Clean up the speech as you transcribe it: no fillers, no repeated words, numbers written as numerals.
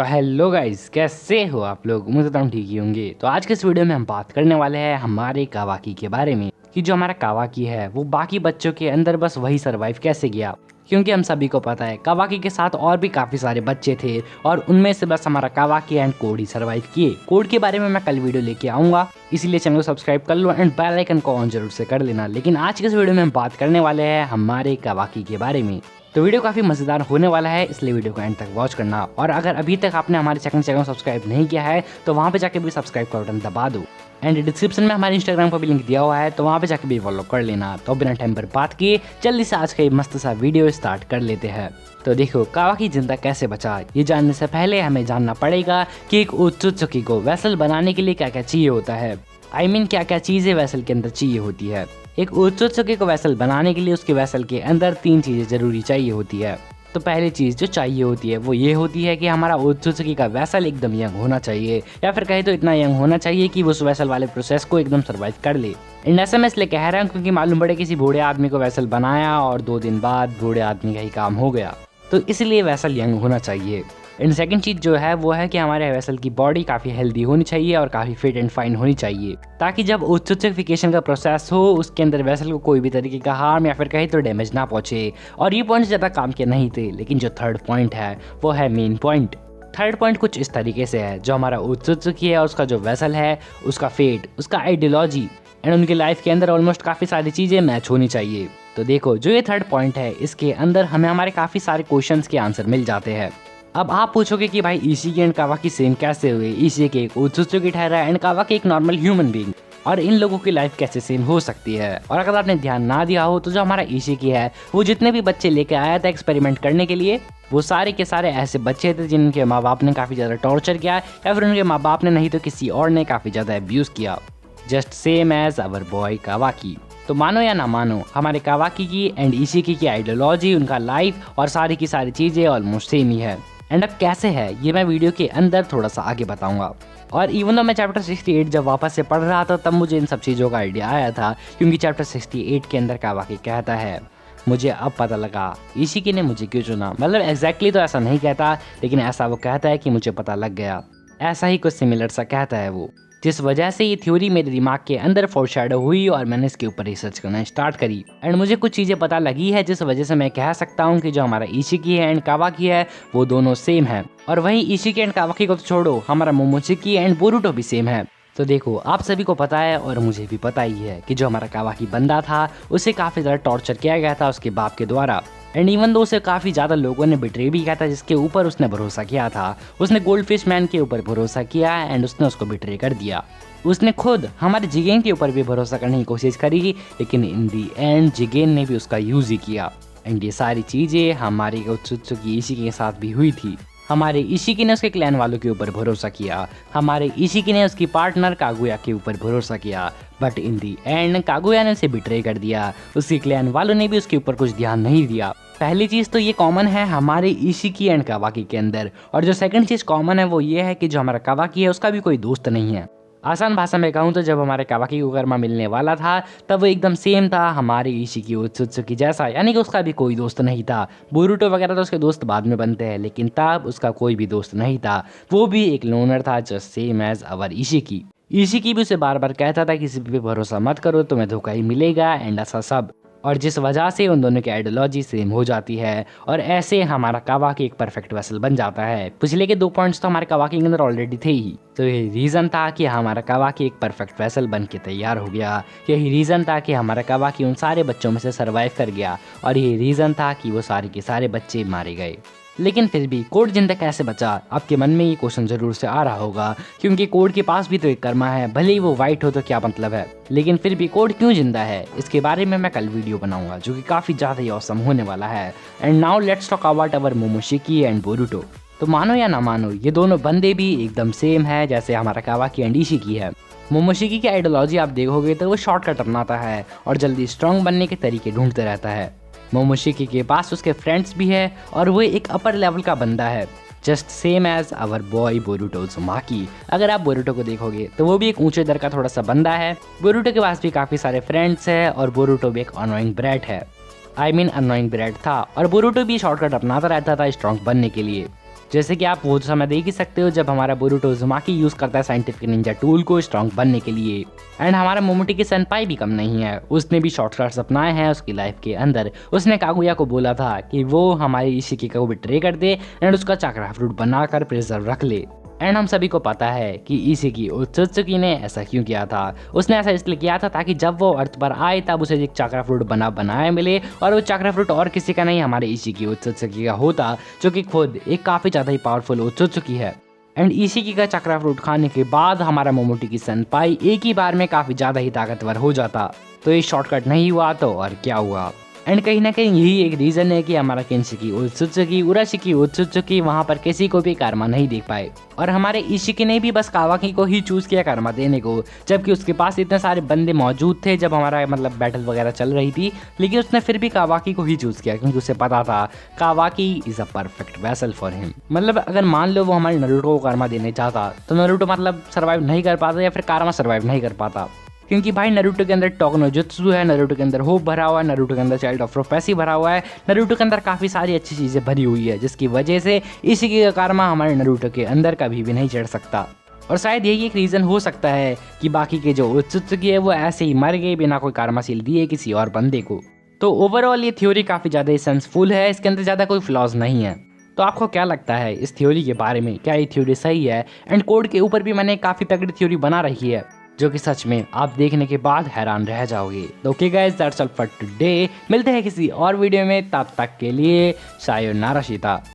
तो hello guys, कैसे हो आप लोग। मुझे तो हम ठीक ही होंगे। तो आज के इस वीडियो में हम बात करने वाले हैं हमारे कावाकी के बारे में कि जो हमारा कावाकी है वो बाकी बच्चों के अंदर बस वही सरवाइव कैसे किया। क्योंकि हम सभी को पता है कावाकी के साथ और भी काफी सारे बच्चे थे और उनमें से बस हमारा कावाकी एंड कोड ही सरवाइव किए। कोड के बारे में मैं कल वीडियो लेके आऊंगा, इसीलिए चैनल को सब्सक्राइब कर लो एंड बेल आइकन को ऑन जरूर से कर लेना। लेकिन आज के इस वीडियो में हम बात करने वाले हैं हमारे कावाकी के बारे में। तो वीडियो काफी मजेदार होने वाला है, इसलिए वीडियो को एंड तक वॉच करना। और अगर अभी तक आपने हमारे चैनल को सब्सक्राइब नहीं किया है तो वहाँ पे जाके भी सब्सक्राइब का बटन दबा दो एंड डिस्क्रिप्शन में हमारे इंस्टाग्राम का भी लिंक दिया हुआ है, तो वहाँ पे जाके भी फॉलो कर लेना। तो बिना टाइम पर बात किए जल्दी से आज का ये मस्त सा वीडियो स्टार्ट कर लेते हैं। तो देखो कावाकी जिंदा कैसे बचा, ये जानने से पहले हमें जानना पड़ेगा कि एक ओत्सुत्सुकी को वेसल बनाने के लिए क्या क्या चाहिए होता है। I mean, क्या क्या चीजें वेसल के अंदर चाहिए होती है। एक ओत्सुत्सुकी को वेसल बनाने के लिए उसके वेसल के अंदर 3 चीजें जरूरी चाहिए होती है। तो पहली चीज जो चाहिए होती है वो ये होती है कि हमारा ओत्सुत्सुकी का वेसल एकदम यंग होना चाहिए, या फिर कहे तो इतना यंग होना चाहिए कि वो उस वेसल वाले प्रोसेस को एकदम सर्वाइव कर ले। एंड ऐसा मैं इसलिए कह रहा हूँ क्योंकि मालूम पड़े किसी बूढ़े आदमी को वेसल बनाया और 2 दिन बाद बूढ़े आदमी का ही काम हो गया, तो इसलिए वेसल यंग होना चाहिए। एंड सेकंड चीज जो है वो है कि हमारे वेसल की बॉडी काफी हेल्दी होनी चाहिए और काफी फिट एंड फाइन होनी चाहिए, ताकि जब ओत्सुत्सिफिकेशन का प्रोसेस हो उसके अंदर वेसल को कोई भी तरीके का हार्म या फिर कहीं तो डैमेज ना पहुंचे। और ये पॉइंट ज्यादा काम के नहीं थे, लेकिन जो थर्ड पॉइंट है वो है मेन पॉइंट। थर्ड पॉइंट कुछ इस तरीके से है, जो हमारा ओत्सुत्सुकी है उसका जो वेसल है, उसका फेट, उसका आइडियोलॉजी एंड उनकी लाइफ के अंदर ऑलमोस्ट काफी सारी चीजें मैच होनी चाहिए। तो देखो जो ये थर्ड पॉइंट है इसके अंदर हमें हमारे काफी सारे क्वेश्चंस के आंसर मिल जाते हैं। अब आप पूछोगे कि भाई इशिकी एंड कावाकी सेम कैसे हुए। इशिकी एक ओत्सुत्सुकी ठहरा एंड कावाकी एक नॉर्मल ह्यूमन बीइंग, और इन लोगों की लाइफ कैसे सेम हो सकती है। और अगर आपने ध्यान ना दिया हो तो जो हमारा इशिकी है वो जितने भी बच्चे लेके आया था एक्सपेरिमेंट करने के लिए, वो सारे के सारे ऐसे बच्चे थे जिनके माँ बाप ने काफी ज्यादा टॉर्चर किया, या फिर उनके माँ बाप ने नहीं तो किसी और ने काफी ज्यादा अब्यूज किया, just same age our boy Kawaki. तो मानो या ना मानो हमारे कावाकी की एंड इशिकी की आइडियोलॉजी, उनका लाइफ और सारी की सारी चीजें ऑलमोस्ट सेम ही है। एंड अब कैसे है ये मैं वीडियो के अंदर थोड़ा सा आगे बताऊंगा। और इवन दो मैं चैप्टर 68 जब वापस से पढ़ रहा था तब मुझे इन सब चीज़ों का आइडिया आया था, क्योंकि चैप्टर 68 के अंदर कावाकी कहता है, मुझे अब पता लगा इशिकी ने मुझे क्यों चुना। मतलब एग्जैक्टली तो ऐसा नहीं कहता, लेकिन ऐसा वो कहता है कि मुझे पता लग गया। ऐसा ही कुछ सिमिलर सा कहता है वो, जिस वजह से ये थ्योरी मेरे दिमाग के अंदर फोरशैडो हुई और मैंने इसके ऊपर रिसर्च करना स्टार्ट करी। एंड मुझे कुछ चीज़ें पता लगी है जिस वजह से मैं कह सकता हूँ कि जो हमारा इशिकी है एंड कावाकी है वो दोनों सेम है। और वहीं इशिकी एंड कावाकी को तो छोड़ो, हमारा मोमोशिकी एंड बोरुटो भी सेम है। तो देखो आप सभी को पता है और मुझे भी पता ही है कि जो हमारा कावाकी बंदा था उसे काफ़ी ज़्यादा टॉर्चर किया गया था उसके बाप के द्वारा। एंड इवन दो उसे काफ़ी ज़्यादा लोगों ने बिट्रे भी किया था, जिसके ऊपर उसने भरोसा किया था। उसने गोल्डफिश मैन के ऊपर भरोसा किया एंड उसने उसको बिट्रे कर दिया। उसने खुद हमारे जिगेन के ऊपर भी भरोसा करने की कोशिश करी, लेकिन इन दी एंड जिगेन ने भी उसका यूज ही किया। एंड ये सारी चीज़ें हमारी ओत्सुत्सुकी इशिकी के साथ भी हुई थी। हमारे इशिकी ने उसके क्लैन वालों के ऊपर भरोसा किया, हमारे इशिकी ने उसकी पार्टनर कागुया के ऊपर भरोसा किया, but in the and Kaguya ने उसे बिट्रे कर दिया। उसके क्लैन वालों ने भी उसके ऊपर कुछ ध्यान नहीं दिया। पहली चीज़ तो ये कॉमन है हमारे इशिकी एंड कावाकी के अंदर, और जो सेकंड चीज़ कॉमन है वो ये है कि जो हमारा कावाकी है उसका भी कोई दोस्त नहीं है। आसान भाषा में कहूँ तो जब हमारे कावाकी को कर्मा मिलने वाला था तब वो एकदम सेम था हमारे इशिकी ओत्सुत्सुकी जैसा, यानी कि उसका भी कोई दोस्त नहीं था। बोरुटो वगैरह तो उसके दोस्त बाद में बनते हैं, लेकिन तब उसका कोई भी दोस्त नहीं था। वो भी एक लोनर था, जस्ट सेम एज अवर इशिकी। इशिकी भी उसे बार बार कहता था किसी पे भरोसा मत करो, तुम्हें धोखा ही मिलेगा एंड ऐसा सब। और जिस वजह से उन दोनों की आइडियोलॉजी सेम हो जाती है और ऐसे हमारा कावाकी एक परफेक्ट वेसल बन जाता है। पिछले के 2 पॉइंट्स तो हमारे कावाकी के अंदर ऑलरेडी थे ही, तो यही रीज़न था कि हमारा कावाकी एक परफेक्ट वेसल बन के तैयार हो गया। यही रीज़न था कि हमारा कावाकी उन सारे बच्चों में से सर्वाइव कर गया, और यही रीज़न था कि वो सारे के सारे बच्चे मारे गए। लेकिन फिर भी कोड जिंदा कैसे बचा, आपके मन में ये क्वेश्चन जरूर से आ रहा होगा, क्योंकि कोड के पास भी तो एक कर्मा है, भले ही वो वाइट हो तो क्या मतलब है, लेकिन फिर भी कोड क्यों जिंदा है इसके बारे में मैं कल वीडियो बनाऊंगा जो कि काफी ज्यादा ही ऑसम होने वाला है। And now let's talk about our Momoshiki and Boruto. तो मानो या ना मानो ये दोनों बंदे भी एकदम सेम है जैसे हमारा कावाकी एंड इशिकी है। मोमोशिकी की आइडियोलॉजी आप देखोगे तो वो शॉर्टकट अपनाता है और जल्दी स्ट्रांग बनने के तरीके ढूंढते रहता है। मोमोशिकी के पास उसके फ्रेंड्स भी है और वो एक अपर लेवल का बंदा है, just same age our boy Boruto Uzumaki. अगर आप बोरुटो को देखोगे तो वो भी एक ऊंचे दर का थोड़ा सा बंदा है। बोरुटो के पास भी काफ़ी सारे फ्रेंड्स है और बोरुटो भी एक अनोइंग ब्रैट है। अनोइंग ब्रैट था और बोरुटो भी शॉर्टकट अपनाता रहता था स्ट्रॉन्ग बनने के लिए। जैसे कि आप वो समय देख ही सकते हो जब हमारा बोरुतो उज़ुमाकी यूज करता है साइंटिफिक निंजा टूल को स्ट्रॉन्ग बनने के लिए। एंड हमारा मोमोटी सेनपाई भी कम नहीं है, उसने भी शॉर्टकट्स अपनाए हैं उसकी लाइफ के अंदर। उसने कागुया को बोला था कि वो हमारी इशिकी को बिट्रे कर दे एंड उसका चक्रा फ्रूट बनाकर प्रिजर्व रख ले। एंड हम सभी को पता है कि इशिकी ओत्सुत्सुकी ने ऐसा क्यों किया था। उसने ऐसा इसलिए किया था ताकि जब वो अर्थ पर आए तब उसे एक चक्रा फ्रूट बनाए मिले, और वो चक्रा फ्रूट और किसी का नहीं हमारे इशिकी ओत्सुत्सुकी का होता, जो कि खुद एक काफ़ी ज़्यादा ही पावरफुल ओत्सुत्सुकी है। एंड इशिकी का चक्रा फ्रूट खाने के बाद हमारा मोमोटी सेनपाई एक ही बार में काफ़ी ज़्यादा ही ताकतवर हो जाता। तो ये शॉर्टकट नहीं हुआ तो और क्या हुआ। एंड कहीं ना कहीं यही एक रीज़न है कि हमारा केंशिकी ओत्सुत्सुकी उराशिकी ओत्सुत्सुकी वहाँ पर किसी को भी कर्मा नहीं देख पाए, और हमारे इशिकी ने भी बस कावाकी को ही चूज़ किया कर्मा देने को, जबकि उसके पास इतने सारे बंदे मौजूद थे जब हमारा बैटल वगैरह चल रही थी, लेकिन उसने फिर भी कावाकी को ही चूज़ किया क्योंकि उसे पता था कावाकी is a perfect vessel for him. अगर मान लो वो हमारे नरूटो को कर्मा देने चाहता तो नरूटो सर्वाइव नहीं कर पाता, या फिर कर्मा सर्वाइव नहीं कर पाता, क्योंकि भाई नरूटो के अंदर टोकनो जुत्सु है, नरूटो के अंदर होप भरा हुआ है, नरूटो के अंदर चाइल्ड ऑफ प्रोफेसी भरा हुआ है, नरूटो के अंदर काफ़ी सारी अच्छी चीज़ें भरी हुई है, जिसकी वजह से इशिकी का कर्मा हमारे नरूटो के अंदर कभी भी नहीं चढ़ सकता। और शायद यही एक रीज़न हो सकता है कि बाकी के जो ओत्सुत्सुकी है वो ऐसे ही मर गए बिना कोई कर्माशील दिए किसी और बंदे को। तो ओवरऑल ये थ्योरी काफ़ी ज़्यादा सेंसफुल है, इसके अंदर ज़्यादा कोई फ्लॉज नहीं है। तो आपको क्या लगता है इस थ्योरी के बारे में, क्या ये थ्योरी सही है? एंड कोड के ऊपर भी मैंने काफ़ी तगड़ी थ्योरी बना रखी है जो कि सच में आप देखने के बाद हैरान रह जाओगे। तो okay guys, that's all for today. मिलते हैं किसी और वीडियो में, तब तक के लिए सायोनारा शिता।